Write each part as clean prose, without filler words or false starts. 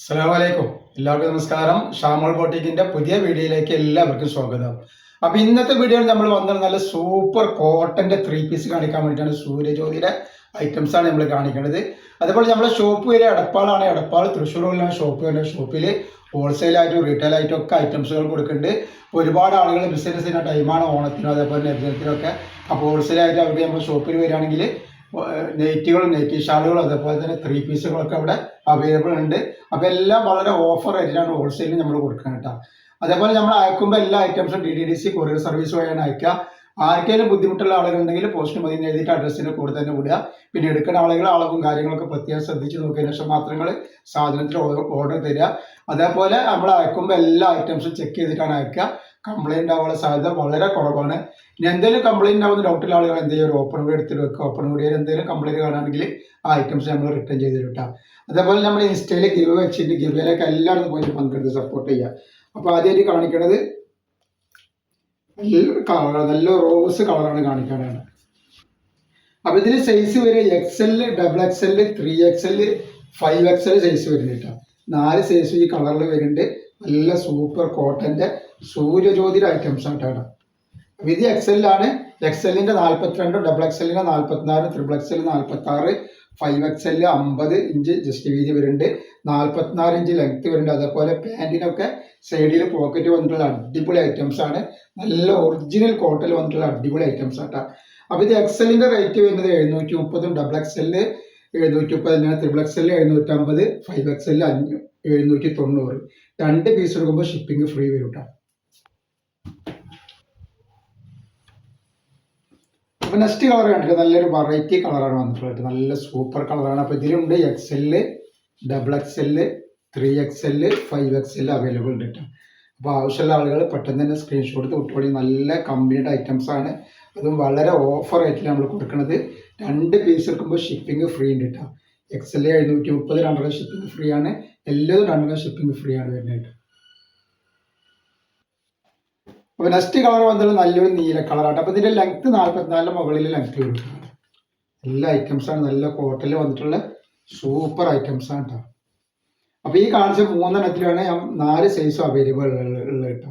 അസ്സലാമലൈക്കും. എല്ലാവർക്കും നമസ്കാരം. ഷാമോൾ ബോട്ടിക്കിന്റെ പുതിയ വീഡിയോയിലേക്ക് എല്ലാവർക്കും സ്വാഗതം. അപ്പൊ ഇന്നത്തെ വീഡിയോയിൽ നമ്മൾ വന്നത് നല്ല സൂപ്പർ കോട്ടന്റെ 3 പീസ് കാണിക്കാൻ വേണ്ടിയിട്ടാണ്. സൂര്യജ്യോതിയുടെ ഐറ്റംസ് ആണ് നമ്മൾ കാണിക്കുന്നത്. അതുപോലെ നമ്മളെ ഷോപ്പ് വരെ എടപ്പാളാണ്. എടപ്പാൾ തൃശ്ശൂരിലാണ് ഷോപ്പ് വരുന്നത്. ഷോപ്പിൽ ഹോൾസെയിലായിട്ടും റീറ്റെയിൽ ആയിട്ടും ഒക്കെ ഐറ്റംസുകൾ കൊടുക്കുന്നുണ്ട്. ഒരുപാട് ആളുകൾ ബിസിനസ്സിന്റെ ടൈമാണ്, ഓണത്തിനും അതേപോലെ നബിദിനത്തിനൊക്കെ. അപ്പോൾ ഹോൾസെയിലായിട്ട് അവർക്ക് നമ്മുടെ ഷോപ്പിൽ വരികയാണെങ്കിൽ നെറ്റുകളും നെറ്റി ഷാളുകളും അതേപോലെ തന്നെ 3 പീസുകളൊക്കെ അവിടെ അവൈലബിൾ ഉണ്ട്. അപ്പോൾ എല്ലാം വളരെ ഓഫർ റേറ്റിലാണ് ഹോൾസെയിലിൽ നമ്മൾ കൊടുക്കുന്നത് കേട്ടോ. അതേപോലെ നമ്മൾ അയക്കുമ്പോൾ എല്ലാ ഐറ്റംസും DTDC കൊറിയർ സർവീസ് വഴിയാണ് അയക്കുക. ആർക്കെങ്കിലും ബുദ്ധിമുട്ടുള്ള ആളുകളുണ്ടെങ്കിൽ പോസ്റ്റ് മതി എഴുതിയിട്ട് അഡ്രസ്സിന് കൂടെ തന്നെ വിടുക. പിന്നെ എടുക്കുന്ന ആളുകൾ അളവും കാര്യങ്ങളൊക്കെ പ്രത്യേകം ശ്രദ്ധിച്ച് നോക്കിയതിനു ശേഷം മാത്രങ്ങൾ സാധനത്തിന് ഓർഡർ തരിക. അതേപോലെ നമ്മൾ അയക്കുമ്പോൾ എല്ലാ ഐറ്റംസും ചെക്ക് ചെയ്തിട്ടാണ് അയക്കുക. കംപ്ലൈൻറ്റ് ആവാനുള്ള സാധ്യത വളരെ കുറവാണ്. ഇനി എന്തെങ്കിലും കംപ്ലൈൻറ്റ് ആവുന്ന ഡൗട്ടുള്ള ആളുകൾ എന്തെങ്കിലും ഒരു ഓപ്പൺ വീഡിയോ എടുത്തിട്ട് വെക്കുക. ഓപ്പൺ വീഡിയോയിൽ എന്തെങ്കിലും കംപ്ലൈൻറ്റ് കാണുകയാണെങ്കിൽ ആ ഐറ്റംസ് നമ്മൾ റിട്ടേൺ ചെയ്ത് കിട്ടാം. അതേപോലെ നമ്മൾ ഇൻസ്റ്റയിൽ ഗിവ് വെച്ചിട്ട് ഗിവിലേക്ക് എല്ലായിടത്തും പോയിട്ട് പങ്കെടുത്ത് സപ്പോർട്ട് ചെയ്യുക. അപ്പോൾ ആദ്യമായിട്ട് കാണിക്കുന്നത് നല്ലൊരു കളറാണ്, നല്ല റോസ് കളറാണ് കാണിക്കാനാണ്. അപ്പോൾ ഇതിൽ സൈസ് വരെ XL, XXL, 3XL, 5XL size വരുന്നുണ്ട്. 4 സൈസ് ഈ കളറിൽ വരുന്നുണ്ട്. നല്ല സൂപ്പർ കോട്ടന്റെ സൂര്യജ്യോതിയുടെ ഐറ്റംസ് ആയിട്ടാണ്. അപ്പോൾ ഇത് XL ആണ്. XLന്റെ 42, XXLന്റെ 44, XXL 46, 5XL 50 ഇഞ്ച് ജസ്റ്റ് വീതി വരുന്നുണ്ട്. 44 ഇഞ്ച് ലെങ്ത് വരുന്നുണ്ട്. അതേപോലെ പാൻറ്റിനൊക്കെ സൈഡിൽ പോക്കറ്റ് വന്നിട്ടുള്ള അടിപൊളി ഐറ്റംസ് ആണ്. നല്ല ഒറിജിനൽ കോട്ടൺ വന്നിട്ടുള്ള അടിപൊളി ഐറ്റംസ് ആട്ടാ. അപ്പോൾ ഇത് XLന്റെ റേറ്റ് വരുന്നത് 730, XXL 730 തന്നെയാണ്, XXL 750, 5XL 790. 2 പീസ് എടുക്കുമ്പോൾ ഷിപ്പിംഗ് ഫ്രീ വരും കേട്ടോ. അപ്പോൾ നെക്സ്റ്റ് കളർ കണ്ടിട്ട് നല്ലൊരു വെറൈറ്റി കളറാണ് വന്നിട്ടുള്ളത്. നല്ല സൂപ്പർ കളറാണ്. അപ്പോൾ ഇതിലുണ്ട് XL, XXL, 3XL, 5XL available ഉണ്ട് കേട്ടോ. അപ്പോൾ ആവശ്യമുള്ള ആളുകൾ പെട്ടെന്ന് തന്നെ സ്ക്രീൻഷോട്ട് വിട്ടോളി. നല്ല കമ്പനിയുടെ ഐറ്റംസ് ആണ്. അതും വളരെ ഓഫർ റേറ്റിൽ നമ്മൾ കൊടുക്കുന്നത്. 2 പീസ് എടുക്കുമ്പോൾ ഷിപ്പിംഗ് ഫ്രീ ഉണ്ട് കേട്ടോ. XL 730, 2 ഷിപ്പിംഗ് ഫ്രീ ആണ്. എല്ലാം 2 ഷിപ്പിംഗ് ഫ്രീ ആണ് വരുന്നത്. അപ്പോൾ നെക്സ്റ്റ് കളർ വന്നത് നല്ലൊരു നീല കളറാണ്. അപ്പോൾ ഇതിൻ്റെ ലെങ്ത്ത് 44 മുകളിൽ ലെങ്ത്ത് വരും. എല്ലാ ഐറ്റംസാണ് നല്ല കോട്ടണിൽ വന്നിട്ടുള്ള സൂപ്പർ ഐറ്റംസ് ആണ് കേട്ടോ. അപ്പോൾ ഈ കാണിച്ച 3 എണ്ണത്തിലാണ് 4 സൈസും അവൈലബിൾ ഉള്ളത് കേട്ടോ.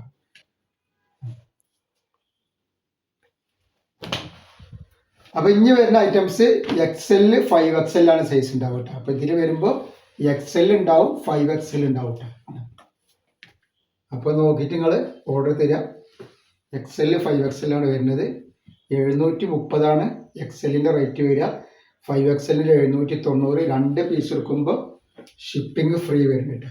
അപ്പോൾ ഇനി വരുന്ന ഐറ്റംസ് XL, 5XL ആണ് സൈസ് ഉണ്ടാവും കേട്ടോ. അപ്പോൾ ഇതിൽ വരുമ്പോൾ XL ഉണ്ടാവും, 5XL ഉണ്ടാവും കേട്ടോ. അപ്പോൾ നോക്കിയിട്ട് നിങ്ങൾ ഓർഡർ തരിക. XL, 5XL ആണ് വരുന്നത്. 730 ആണ് XLന്റെ റേറ്റ് വരിക. 5XLന്റെ 790. 2 പീസ് എടുക്കുമ്പോൾ ഷിപ്പിംഗ് ഫ്രീ വരുന്നുണ്ട്.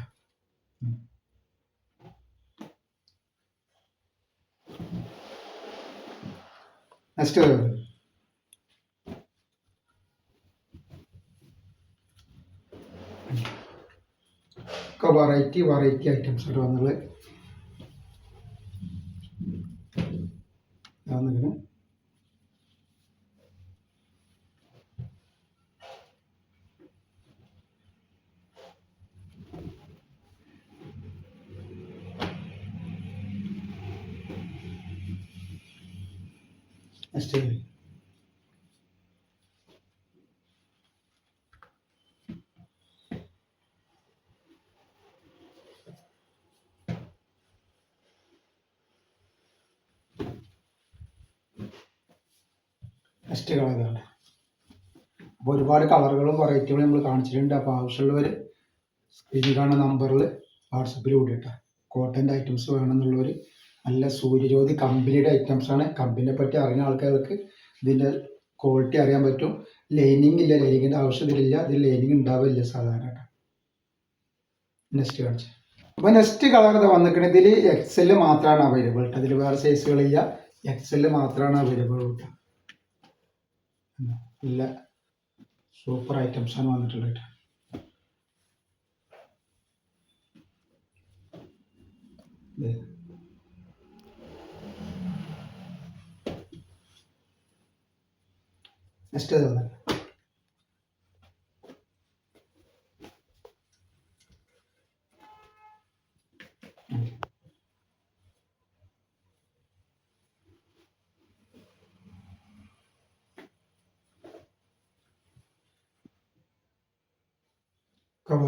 നെക്സ്റ്റ് ഒക്കെ വെറൈറ്റി ഐറ്റംസ് ആയിട്ട് വന്നുള്ളത്. വന്നിങ്ങനെ നെക്സ്റ്റ് നെക്സ്റ്റ് കളർ ഇതാണ്. അപ്പോൾ ഒരുപാട് കളറുകളും വെറൈറ്റികളും നമ്മൾ കാണിച്ചിട്ടുണ്ട്. അപ്പോൾ ആവശ്യമുള്ളവർ സ്ക്രീനിൽ കാണുന്ന നമ്പറിൽ വാട്സപ്പിൽ കൂടിയിട്ടാ. കോട്ടൻ്റെ ഐറ്റംസ് വേണമെന്നുള്ളവർ നല്ല സൂര്യജ്യോതി കമ്പനിയുടെ ഐറ്റംസാണ്. കമ്പനിയെ പറ്റി അറിയുന്ന ആൾക്കാർക്ക് ഇതിൻ്റെ ക്വാളിറ്റി അറിയാൻ പറ്റും. ലൈനിങ് ഇല്ല, ലൈനിങ്ങിൻ്റെ ആവശ്യമില്ല. ഇതിൽ ലൈനിങ് ഉണ്ടാവില്ല സാധാരണ. നെക്സ്റ്റ് കാണിച്ചു. അപ്പോൾ നെക്സ്റ്റ് കളർ വന്നിരിക്കുന്നത് ഇതിൽ XL മാത്രമാണ് അവൈലബിൾ കേട്ടോ. അതിൽ വേറെ സൈസുകളില്ല. XL മാത്രമാണ് അവൈലബിൾ കേട്ടോ. നല്ല സൂപ്പർ ഐറ്റംസ് ആണ് വന്നിട്ടുള്ളത്.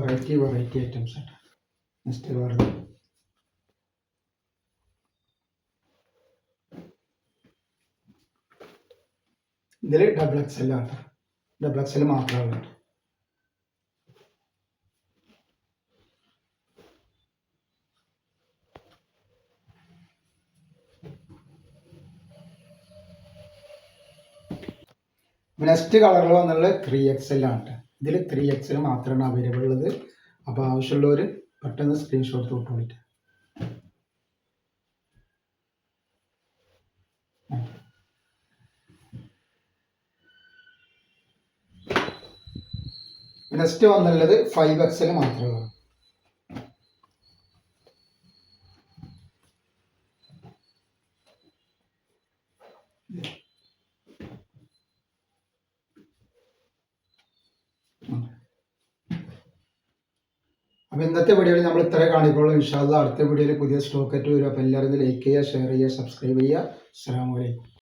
നെക്സ്റ്റ് വെറൈറ്റി ഐറ്റംസ് ആണ്. നെക്സ്റ്റ് കളർ ഇതിൽ ഡബിൾ എക്സൽ ആണ്. ഡബിൾ എക്സൽ മാത്രമാണ്. നെക്സ്റ്റ് കളറിൽ വന്നുള്ളത് 3XL ആണ്. ഇതിൽ 3XL മാത്രമാണ് അവൈലബിൾ ഉള്ളത്. അപ്പോൾ ആവശ്യമുള്ളവർ പെട്ടെന്ന് സ്ക്രീൻഷോട്ട് തൊട്ടുകൊണ്ടിട്ട്. നെക്സ്റ്റ് വന്നുള്ളത് 5XL മാത്രമാണ്. അപ്പോൾ ഇന്നത്തെ വീഡിയോയിൽ നമ്മൾ ഇത്ര കാണിക്കുള്ളൂ. ഇൻഷാ അല്ലാഹ് അടുത്ത വീഡിയോയിൽ പുതിയ സ്റ്റോക്ക് ആയിട്ട് വരും. അപ്പോൾ എല്ലാവരും ലൈക്ക് ചെയ്യുക, ഷെയർ ചെയ്യുക, സബ്സ്ക്രൈബ് ചെയ്യുക. അസ്സലാമു അലൈക്കും.